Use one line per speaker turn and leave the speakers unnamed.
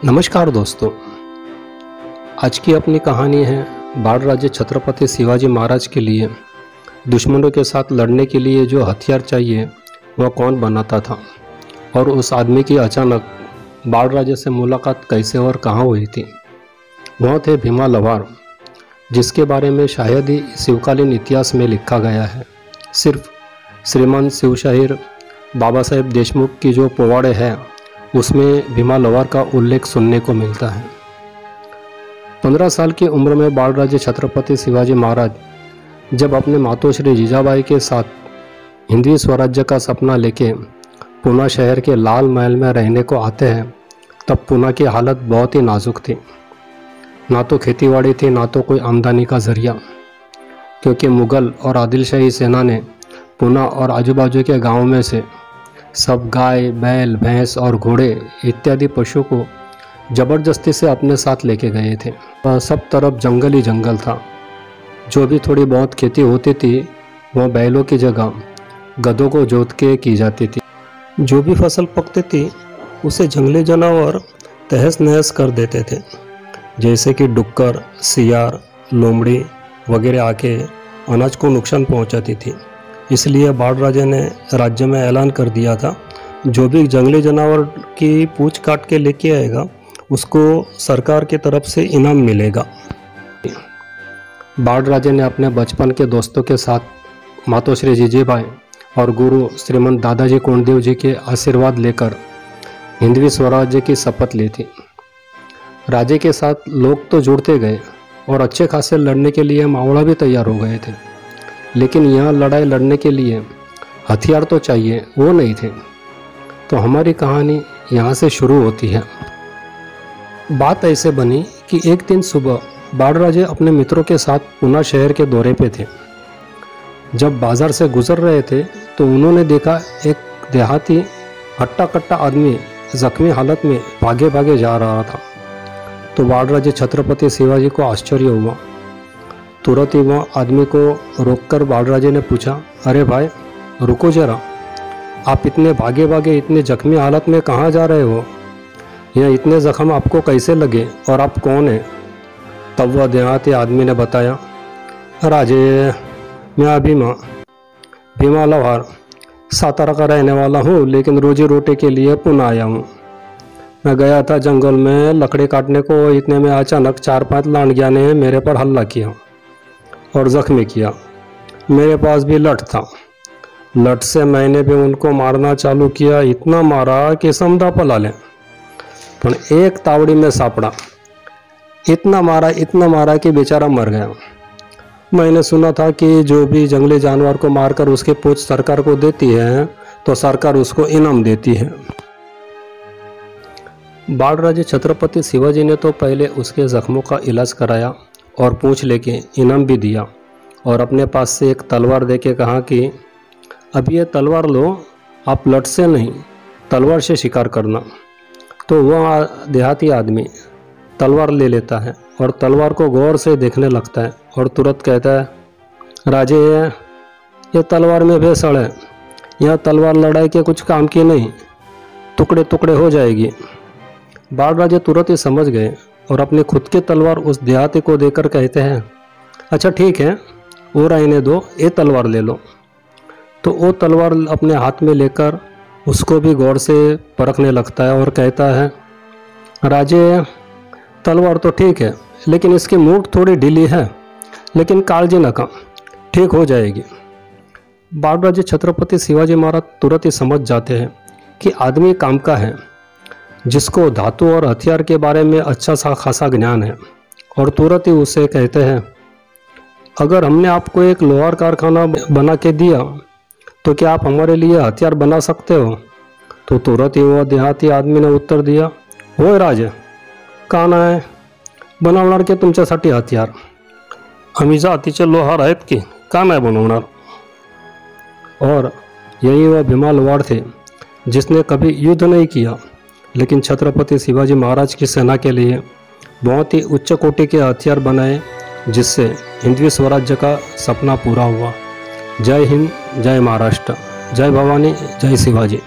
नमस्कार दोस्तों, आज की अपनी कहानी है बाल राज्य छत्रपति शिवाजी महाराज के लिए दुश्मनों के साथ लड़ने के लिए जो हथियार चाहिए वह कौन बनाता था और उस आदमी की अचानक बाल राज्य से मुलाकात कैसे और कहाँ हुई थी। वह थे भीमा लवार, जिसके बारे में शायद ही शिवकालीन इतिहास में लिखा गया है। सिर्फ श्रीमान शिवशाहीर बाबा साहेब देशमुख की जो पोवाड़े हैं उसमें भीमा लवार का उल्लेख सुनने को मिलता है। 15 साल की उम्र में बाल राज्य छत्रपति शिवाजी महाराज जब अपने मातोश्री जीजाबाई के साथ हिंदवी स्वराज्य का सपना लेके पूना शहर के लाल महल में रहने को आते हैं, तब पूना की हालत बहुत ही नाजुक थी। ना तो खेतीबाड़ी थी, ना तो कोई आमदनी का जरिया, क्योंकि मुग़ल और आदिलशाही सेना ने पूना और आजू बाजू के गाँव में से सब गाय, बैल, भैंस और घोड़े इत्यादि पशु को ज़बरदस्ती से अपने साथ लेके गए थे। सब तरफ जंगल ही जंगल था। जो भी थोड़ी बहुत खेती होती थी वह बैलों की जगह गधों को जोत के की जाती थी। जो भी फसल पकती थी उसे जंगली जानवर तहस नहस कर देते थे, जैसे कि डुक्कर, सियार, लोमड़ी वगैरह आके अनाज को नुकसान पहुंचाती थी। इसलिए बाल राजा ने राज्य में ऐलान कर दिया था, जो भी जंगली जानवर की पूंछ काट के लेके आएगा उसको सरकार की तरफ से इनाम मिलेगा। बाल राजा ने अपने बचपन के दोस्तों के साथ मातोश्री जीजाबाई और गुरु श्रीमंत दादाजी कोंडदेव जी के आशीर्वाद लेकर हिंदवी स्वराज्य की शपथ ली थी। राजे के साथ लोग तो जुड़ते गए और अच्छे खासे लड़ने के लिए मावड़ा भी तैयार हो गए थे, लेकिन यहाँ लड़ाई लड़ने के लिए हथियार तो चाहिए, वो नहीं थे। तो हमारी कहानी यहाँ से शुरू होती है। बात ऐसे बनी कि एक दिन सुबह बाल राजे अपने मित्रों के साथ पूना शहर के दौरे पे थे। जब बाजार से गुजर रहे थे तो उन्होंने देखा एक देहाती हट्टा कट्टा आदमी जख्मी हालत में भागे भागे जा रहा था। तो बाल राजे छत्रपति शिवाजी को आश्चर्य हुआ। तुरंत ही वह आदमी को रोककर बाल राजे ने पूछा, अरे भाई रुको जरा, आप इतने भागे भागे इतने जख्मी हालत में कहाँ जा रहे हो? यह इतने जख्म आपको कैसे लगे और आप कौन हैं? तब वह देहाती आदमी ने बताया, राजे मैं भीमा लवार सातारा का रहने वाला हूँ, लेकिन रोजी रोटी के लिए पुणे आया हूँ। मैं गया था जंगल में लकड़ी काटने को, इतने में अचानक 4-5 लांडिया ने मेरे पर हमला किया और ज़ख्मी किया। मेरे पास भी लठ था। लठ से मैंने भी उनको मारना चालू किया, इतना मारा कि समझा पला लें, पर एक तावड़ी में सापड़ा। इतना मारा कि बेचारा मर गया। मैंने सुना था कि जो भी जंगली जानवर को मारकर उसकी पूंछ सरकार को देती है तो सरकार उसको इनाम देती है। बाल राजे छत्रपति शिवाजी ने तो पहले उसके जख्मों का इलाज कराया और पूंछ लेके इनाम भी दिया और अपने पास से एक तलवार देके कहा कि अब ये तलवार लो, आप लठ से नहीं तलवार से शिकार करना। तो वह देहाती आदमी तलवार ले लेता है और तलवार को गौर से देखने लगता है और तुरंत कहता है, राजे ये तलवार में भेसड़ है, यह तलवार लड़ाई के कुछ काम की नहीं, टुकड़े टुकड़े हो जाएगी। बाल राजे तुरंत ही समझ गए और अपनी खुद की तलवार उस देहाती को देकर कहते हैं, अच्छा ठीक है, वो रहने दो, ये तलवार ले लो। तो वो तलवार अपने हाथ में लेकर उसको भी गौर से परखने लगता है और कहता है, राजे तलवार तो ठीक है, लेकिन इसकी मूठ थोड़ी ढीली है, लेकिन कालजी न का, ठीक हो जाएगी। बाल राजे छत्रपति शिवाजी महाराज तुरंत ही समझ जाते हैं कि आदमी काम का है, जिसको धातु और हथियार के बारे में अच्छा सा खासा ज्ञान है, और तुरंत ही उसे कहते हैं, अगर हमने आपको एक लोहार कारखाना बना के दिया तो क्या आप हमारे लिए हथियार बना सकते हो? तो तुरंत ही वह देहाती आदमी ने उत्तर दिया, होय राजे, का नाही बनवणार की तुमच्यासाठी हथियार? आम्ही जातीचे लोहार आहेत की, का नाही बनवणार? और यही वह भीमा लवार थे जिसने कभी युद्ध नहीं किया, लेकिन छत्रपति शिवाजी महाराज की सेना के लिए बहुत ही उच्च कोटि के हथियार बनाए, जिससे हिंदवी स्वराज्य का सपना पूरा हुआ। जय हिंद, जय महाराष्ट्र, जय भवानी, जय शिवाजी।